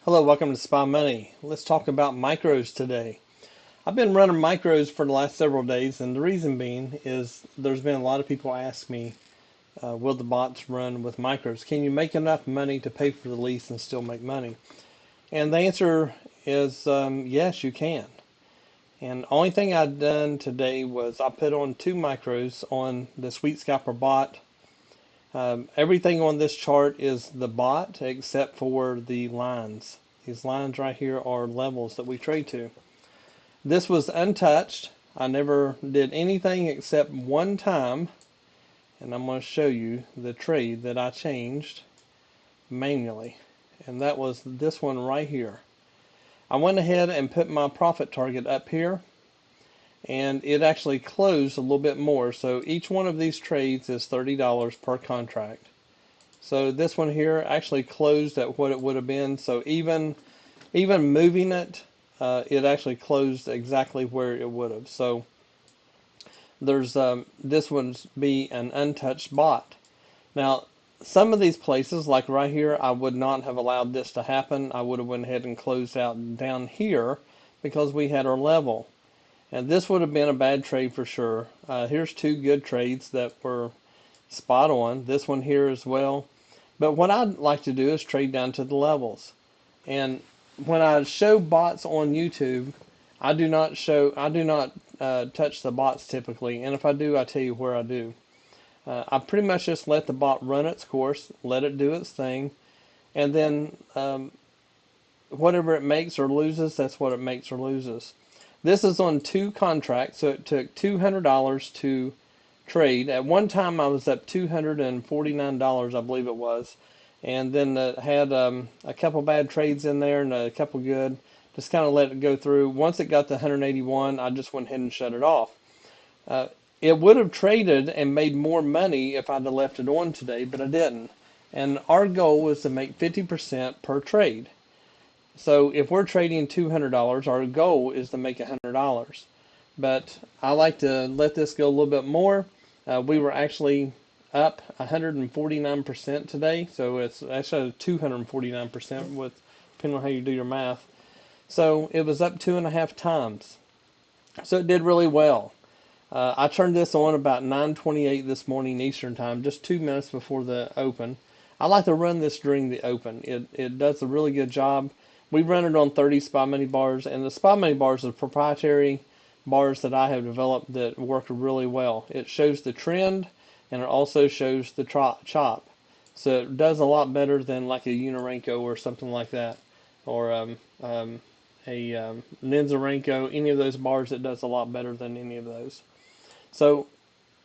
Hello, welcome to Spy Money. Let's talk about micros today. I've been running micros for the last several days, and the reason being is there's been a lot of people ask me, will the bots run with micros? Can you make enough money to pay for the lease and still make money? And the answer is yes, you can. And the only thing I've done today was I put on two micros on the Sweet Scalper bot. Everything on this chart is the bot except for the lines. These lines right here are levels that we trade to. This was untouched. I never did anything except one time, and I'm going to show you the trade that I changed manually, and that was this one right here. I went ahead and put my profit target up here, and it actually closed a little bit more. So each one of these trades is $30 per contract. So this one here actually closed at what it would have been. So even moving it, it actually closed exactly where it would have. So there's this would be an untouched bot. Now, some of these places, like right here, I would not have allowed this to happen. I would have went ahead and closed out down here because we had our level. And this would have been a bad trade for sure. Here's two good trades that were spot on. This one here as well. But what I'd like to do is trade down to the levels. And when I show bots on YouTube, I do not touch the bots typically. And if I do, I tell you where I do. I pretty much just let the bot run its course, let it do its thing, and then whatever it makes or loses, that's what it makes or loses. This is on two contracts, so it took $200 to trade. At one time, I was up $249, I believe it was, and then had a couple bad trades in there and a couple good. Just kind of let it go through. Once it got to 181, I just went ahead and shut it off. It would have traded and made more money if I'd have left it on today, but I didn't. And our goal was to make 50% per trade. So if we're trading $200, our goal is to make $100. But I like to let this go a little bit more. We were actually up 149% today, so it's actually 249% with depending on how you do your math. So it was up 2.5 times. So it did really well. I turned this on about 9:28 this morning Eastern time, just 2 minutes before the open. I like to run this during the open. It does a really good job. We run it on 30 Spy Money bars, and the Spy Money bars are proprietary bars that I have developed that work really well. It shows the trend, and it also shows the chop. So it does a lot better than like a Unirenko or something like that, or a Ninzarenko. Any of those bars, it does a lot better than any of those. So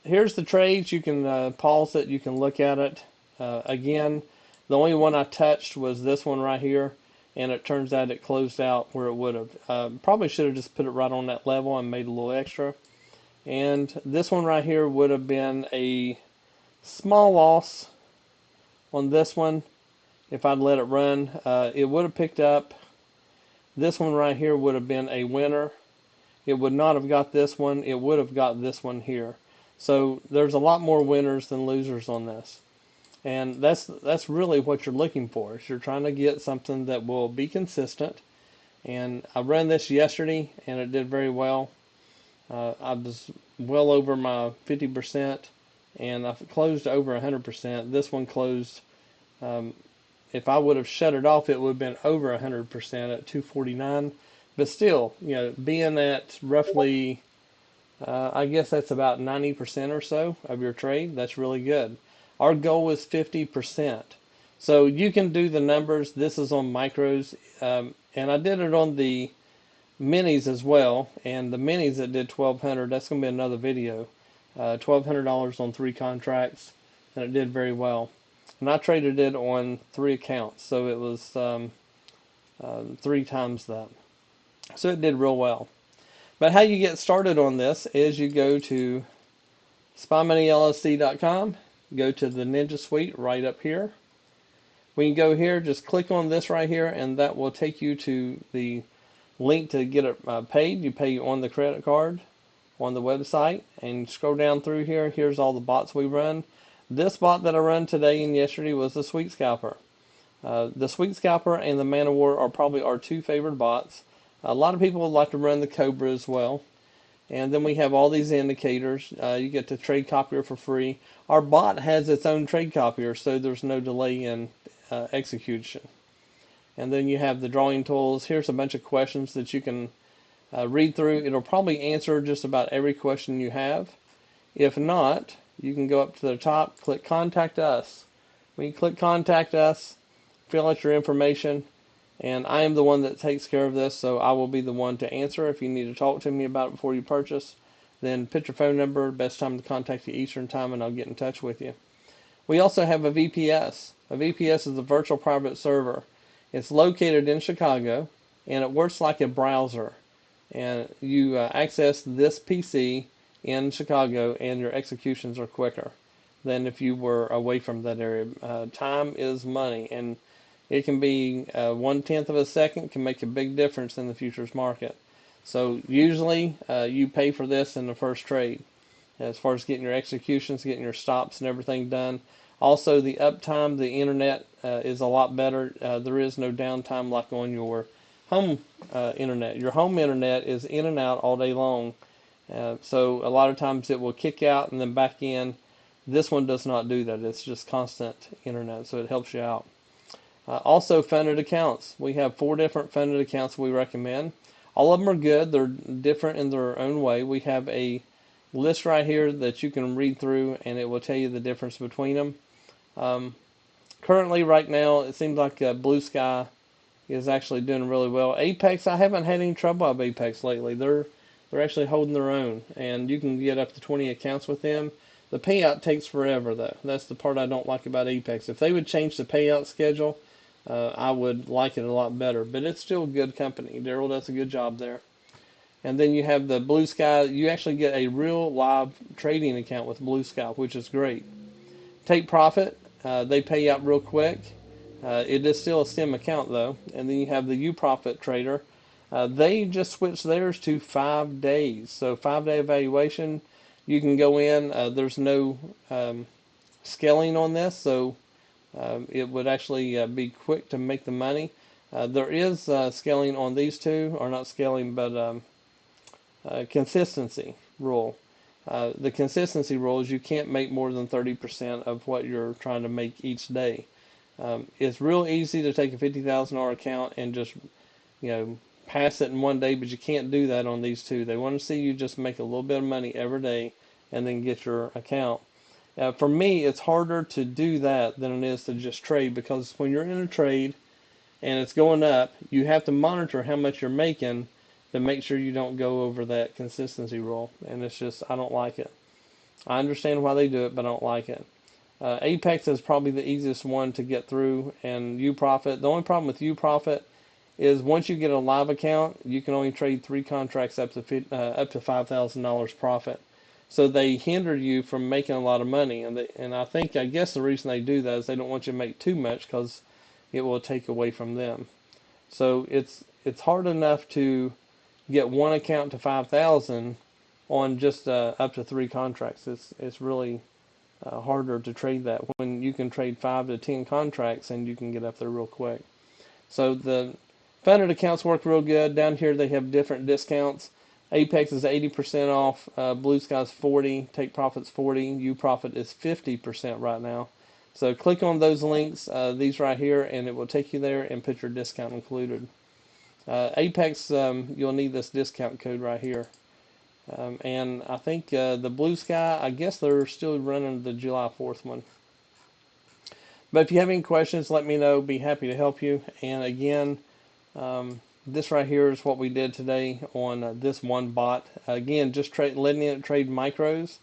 here's the trades. You can pause it. You can look at it. Again, the only one I touched was this one right here, and it turns out it closed out where it would have. Probably should have just put it right on that level and made a little extra. And this one right here would have been a small loss on this one if I'd let it run. It would have picked up. This one right here would have been a winner. It would not have got this one. It would have got this one here. So there's a lot more winners than losers on this. And that's really what you're looking for. Is you're trying to get something that will be consistent. And I ran this yesterday, and it did very well. I was well over my 50%, and I closed over 100%. This one closed. If I would have shut it off, it would have been over 100% at 249. But still, being at roughly, I guess that's about 90% or so of your trade, that's really good. Our goal is 50%. So you can do the numbers. This is on micros, and I did it on the minis as well. And the minis that did 1,200, that's going to be another video. $1,200 on 3 contracts, and it did very well. And I traded it on 3 accounts, so it was 3 times that. So it did real well. But how you get started on this is you go to SpyMoneyLLC.com, go to the Ninja Suite right up here. When you go here, just click on this right here, and that will take you to the link to get it paid. You pay on the credit card on the website, and scroll down through here. Here's all the bots we run. This bot that I run today and yesterday was the Sweet Scalper. The Sweet Scalper and the Man of War are probably our two favorite bots. A lot of people like to run the Cobra as well. And then we have all these indicators. You get the trade copier for free. Our bot has its own trade copier, so there's no delay in execution. And then you have the drawing tools. Here's a bunch of questions that you can read through. It'll probably answer just about every question you have. If not, you can go up to the top, click Contact Us. When you click Contact Us, fill out your information, and I am the one that takes care of this, so I will be the one to answer. If you need to talk to me about it before you purchase, then put your phone number, best time to contact you Eastern time, and I'll get in touch with you. We also have a VPS. A VPS is a virtual private server. It's located in Chicago, and it works like a browser. And you access this PC in Chicago, and your executions are quicker than if you were away from that area. Time is money, and it can be 1/10 of a second, can make a big difference in the futures market. So usually you pay for this in the first trade, as far as getting your executions, getting your stops and everything done. Also, the uptime, the internet is a lot better. There is no downtime like on your home internet. Your home internet is in and out all day long. So a lot of times it will kick out and then back in. This one does not do that. It's just constant internet, so it helps you out. Also, funded accounts. We have 4 different funded accounts we recommend. All of them are good. They're different in their own way. We have a list right here that you can read through, and it will tell you the difference between them. Currently, right now, it seems like BluSky is actually doing really well. Apex, I haven't had any trouble with Apex lately. They're actually holding their own, and you can get up to 20 accounts with them. The payout takes forever, though. That's the part I don't like about Apex. If they would change the payout schedule, I would like it a lot better. But it's still a good company. Daryl does a good job there. And then you have the BluSky. You actually get a real live trading account with BluSky, which is great. Take Profit. They pay out real quick. It is still a STEM account, though. And then you have the UProfit Trader. They just switched theirs to 5 days. So 5-day evaluation. You can go in. There's no scaling on this, so it would actually be quick to make the money. There is scaling on these two, or not scaling, but consistency rule. The consistency rule is you can't make more than 30% of what you're trying to make each day. It's real easy to take a $50,000 account and just, pass it in one day, but you can't do that on these two. They want to see you just make a little bit of money every day and then get your account. For me, it's harder to do that than it is to just trade, because when you're in a trade and it's going up, you have to monitor how much you're making to make sure you don't go over that consistency rule. And it's just, I don't like it. I understand why they do it, but I don't like it. Apex is probably the easiest one to get through, and UProfit. The only problem with UProfit is once you get a live account, you can only trade 3 contracts up to $5,000 profit. So they hinder you from making a lot of money, and I guess the reason they do that is they don't want you to make too much, because it will take away from them. So it's hard enough to get one account to 5,000 on just up to 3 contracts. It's really harder to trade that when you can trade 5 to 10 contracts and you can get up there real quick. So the funded accounts work real good. Down here they have different discounts. Apex is 80% off, BluSky's 40%, Take Profit's 40%, UProfit is 50% right now. So click on those links, these right here, and it will take you there and put your discount included. Apex, you'll need this discount code right here. And I think the BluSky, I guess they're still running the July 4th one. But if you have any questions, let me know. Be happy to help you. And again, this right here is what we did today on this one bot. Again, just letting it trade micros,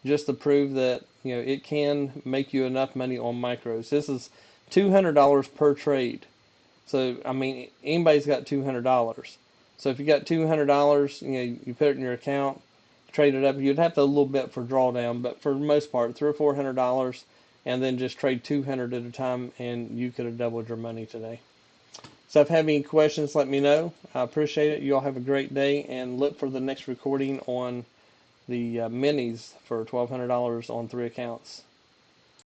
just to prove that it can make you enough money on micros. This is $200 per trade. So I mean, anybody's got $200. So if you got $200, you put it in your account, trade it up. You'd have to a little bit for drawdown, but for the most part, $300 or $400, and then just trade 200 at a time, and you could have doubled your money today. So if you have any questions, let me know. I appreciate it. You all have a great day, and look for the next recording on the minis for $1,200 on 3 accounts.